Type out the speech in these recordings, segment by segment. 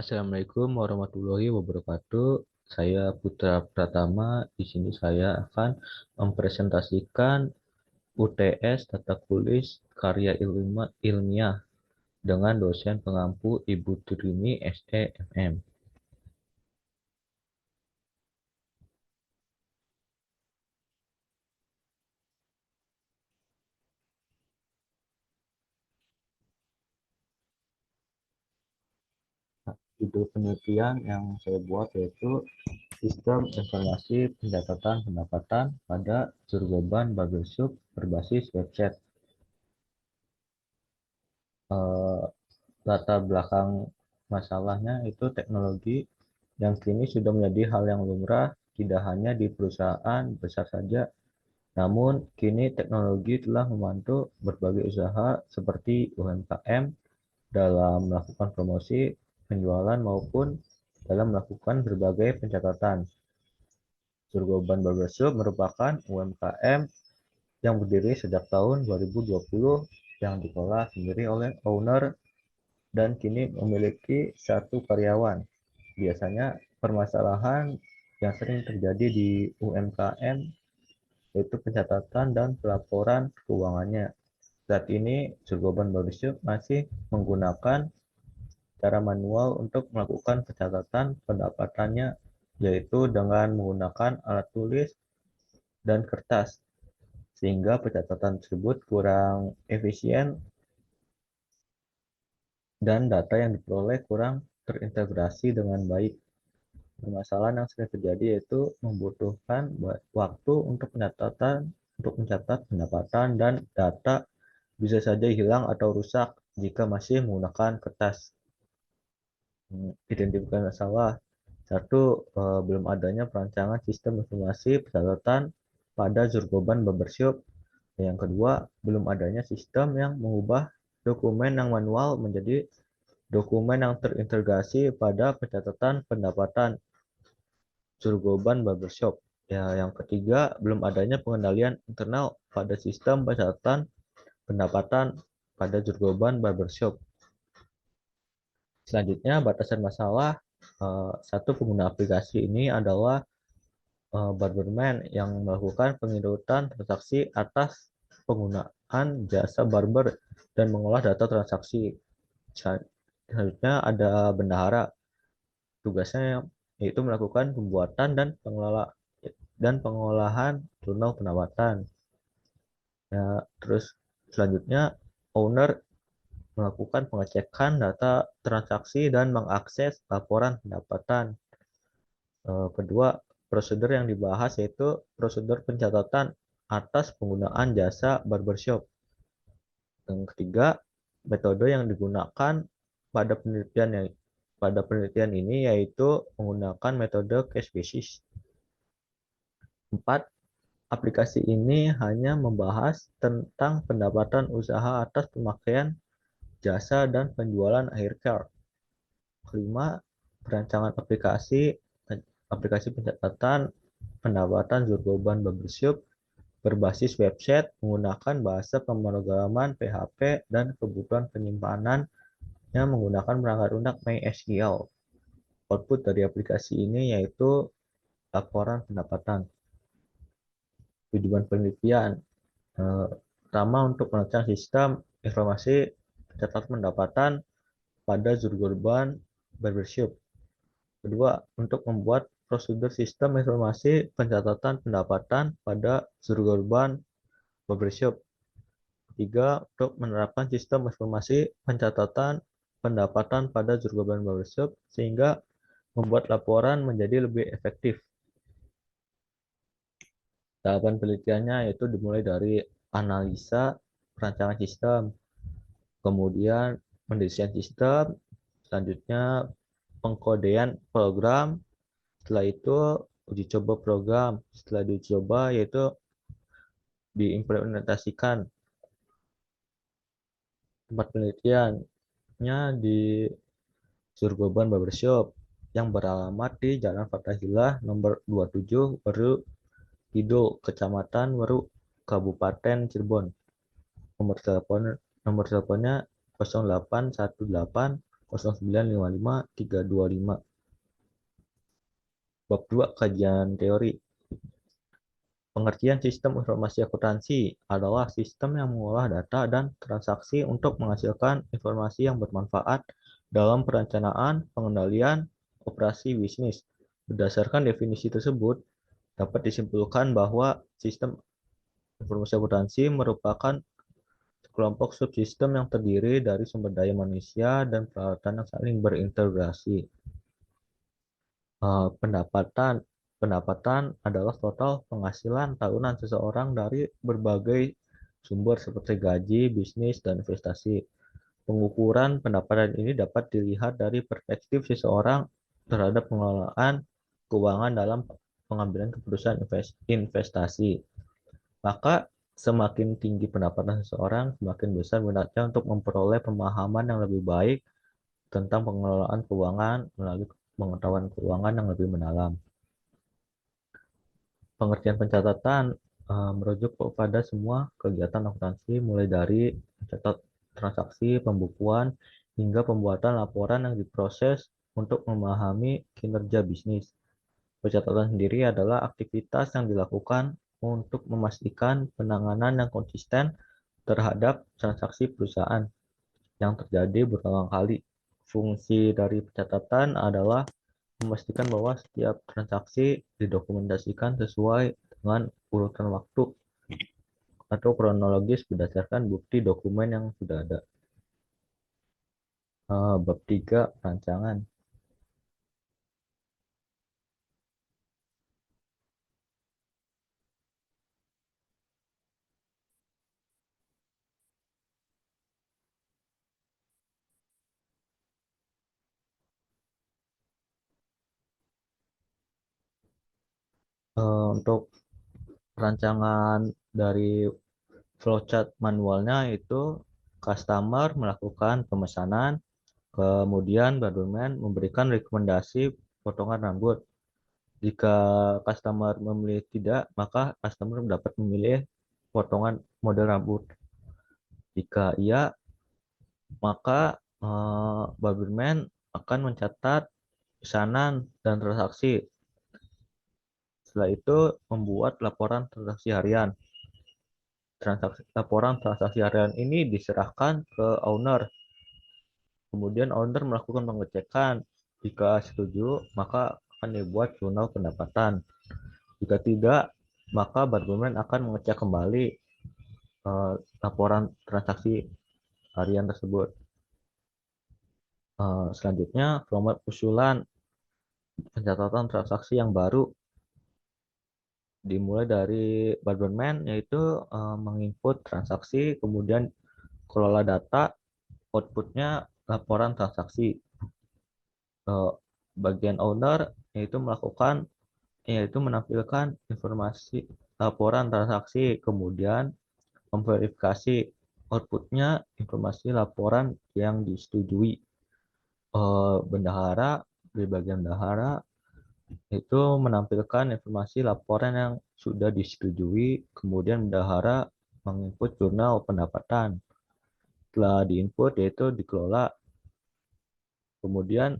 Assalamualaikum warahmatullahi wabarakatuh. Saya Putra Pratama. Di sini saya akan mempresentasikan UTS Tata Tulis Karya Ilmiah dengan dosen pengampu Ibu Turini SE MM. Judul penelitian yang saya buat yaitu Sistem Informasi Pencatatan Pendapatan pada Jurgoban Babelsub berbasis website. Eh, Latar belakang masalahnya itu teknologi yang kini sudah menjadi hal yang lumrah tidak hanya di perusahaan besar saja, namun kini teknologi telah membantu berbagai usaha seperti UMKM dalam melakukan promosi, penjualan maupun dalam melakukan berbagai pencatatan. Jurgoban Barbershop merupakan UMKM yang berdiri sejak tahun 2020 yang dikelola sendiri oleh owner dan kini memiliki satu karyawan. Biasanya permasalahan yang sering terjadi di UMKM yaitu pencatatan dan pelaporan keuangannya. Saat ini Jurgoban Barbershop masih menggunakan cara manual untuk melakukan pencatatan pendapatannya, yaitu dengan menggunakan alat tulis dan kertas, sehingga pencatatan tersebut kurang efisien dan data yang diperoleh kurang terintegrasi dengan baik. Permasalahan yang sering terjadi yaitu membutuhkan waktu untuk mencatat pendapatan dan data bisa saja hilang atau rusak jika masih menggunakan kertas. Identifikasi masalah. Satu, belum adanya perancangan sistem informasi pencatatan pada Jurgoban Barbershop. Yang kedua, belum adanya sistem yang mengubah dokumen yang manual menjadi dokumen yang terintegrasi pada pencatatan pendapatan Jurgoban Barbershop. Ya, yang ketiga, belum adanya pengendalian internal pada sistem pencatatan pendapatan pada Jurgoban Barbershop. Selanjutnya, batasan masalah. Satu, pengguna aplikasi ini adalah barberman yang melakukan penginputan transaksi atas penggunaan jasa barber dan mengolah data transaksi. Selanjutnya ada bendahara. Tugasnya yaitu melakukan pembuatan dan pengolahan jurnal pendapatan. Ya, terus selanjutnya owner melakukan pengecekan data transaksi dan mengakses laporan pendapatan. Kedua, prosedur yang dibahas yaitu prosedur pencatatan atas penggunaan jasa barbershop. Yang ketiga, metode yang digunakan pada penelitian ini yaitu menggunakan metode case basis. 4. Aplikasi ini hanya membahas tentang pendapatan usaha atas pemakaian jasa dan penjualan hair care. Kelima, perancangan aplikasi pencatatan pendapatan Jurgoban Barbershop berbasis website menggunakan bahasa pemrograman PHP dan kebutuhan penyimpanan yang menggunakan perangkat lunak MySQL. Output dari aplikasi ini yaitu laporan pendapatan. Tujuan penelitian pertama untuk merancang sistem informasi pencatatan pendapatan pada Jurgoban Barbershop. Kedua, untuk membuat prosedur sistem informasi pencatatan pendapatan pada Jurgoban Barbershop. Ketiga, untuk menerapkan sistem informasi pencatatan pendapatan pada Jurgoban Barbershop sehingga membuat laporan menjadi lebih efektif. Tahapan penelitiannya yaitu dimulai dari analisa perancangan sistem, kemudian mendesain sistem, selanjutnya pengkodean program, setelah itu uji coba program, setelah diuji coba yaitu diimplementasikan. Tempat penelitiannya di Jurgoban Barbershop yang beralamat di Jalan Fathahillah nomor 27 Weru Kidul, Kecamatan Weru, Kabupaten Cirebon. Nomor telepon nomor teleponnya 0818 0955 325. Bab 2 kajian teori. Pengertian sistem informasi akuntansi adalah sistem yang mengolah data dan transaksi untuk menghasilkan informasi yang bermanfaat dalam perencanaan, pengendalian, operasi bisnis. Berdasarkan definisi tersebut, dapat disimpulkan bahwa sistem informasi akuntansi merupakan kelompok subsistem yang terdiri dari sumber daya manusia dan peralatan yang saling berintegrasi. Pendapatan pendapatan adalah total penghasilan tahunan seseorang dari berbagai sumber seperti gaji, bisnis, dan investasi. Pengukuran pendapatan ini dapat dilihat dari perspektif seseorang terhadap pengelolaan keuangan dalam pengambilan keputusan investasi. Maka semakin tinggi pendapatan seseorang, semakin besar minatnya untuk memperoleh pemahaman yang lebih baik tentang pengelolaan keuangan melalui pengetahuan keuangan yang lebih mendalam. Pengertian pencatatan merujuk kepada semua kegiatan akuntansi mulai dari mencatat transaksi, pembukuan, hingga pembuatan laporan yang diproses untuk memahami kinerja bisnis. Pencatatan sendiri adalah aktivitas yang dilakukan untuk memastikan penanganan yang konsisten terhadap transaksi perusahaan yang terjadi berulang kali. Fungsi dari pencatatan adalah memastikan bahwa setiap transaksi didokumentasikan sesuai dengan urutan waktu atau kronologis berdasarkan bukti dokumen yang sudah ada. Bab 3 perancangan. Untuk perancangan dari flowchart manualnya itu customer melakukan pemesanan, kemudian Badurman memberikan rekomendasi potongan rambut. Jika customer memilih tidak, maka customer dapat memilih potongan model rambut. Jika iya, maka Badurman akan mencatat pesanan dan transaksi. Setelah itu membuat laporan transaksi harian. Laporan transaksi harian ini diserahkan ke owner. Kemudian owner melakukan pengecekan. Jika setuju, maka akan dibuat jurnal pendapatan. Jika tidak, maka Barberman akan mengecek kembali laporan transaksi harian tersebut. Selanjutnya, format usulan pencatatan transaksi yang baru dimulai dari Barberman, yaitu menginput transaksi, kemudian kelola data, outputnya laporan transaksi. Bagian owner yaitu menampilkan informasi laporan transaksi, kemudian memverifikasi outputnya informasi laporan yang disetujui. Bendahara di bagian bendahara itu menampilkan informasi laporan yang sudah disetujui, kemudian bendahara menginput jurnal pendapatan. Setelah diinput yaitu dikelola, kemudian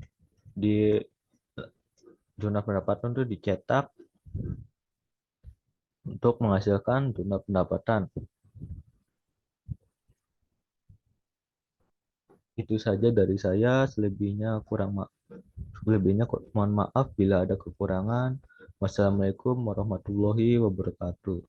di jurnal pendapatan itu dicetak untuk menghasilkan jurnal pendapatan. Itu saja dari saya, selebihnya mohon maaf bila ada kekurangan. Wassalamualaikum warahmatullahi wabarakatuh.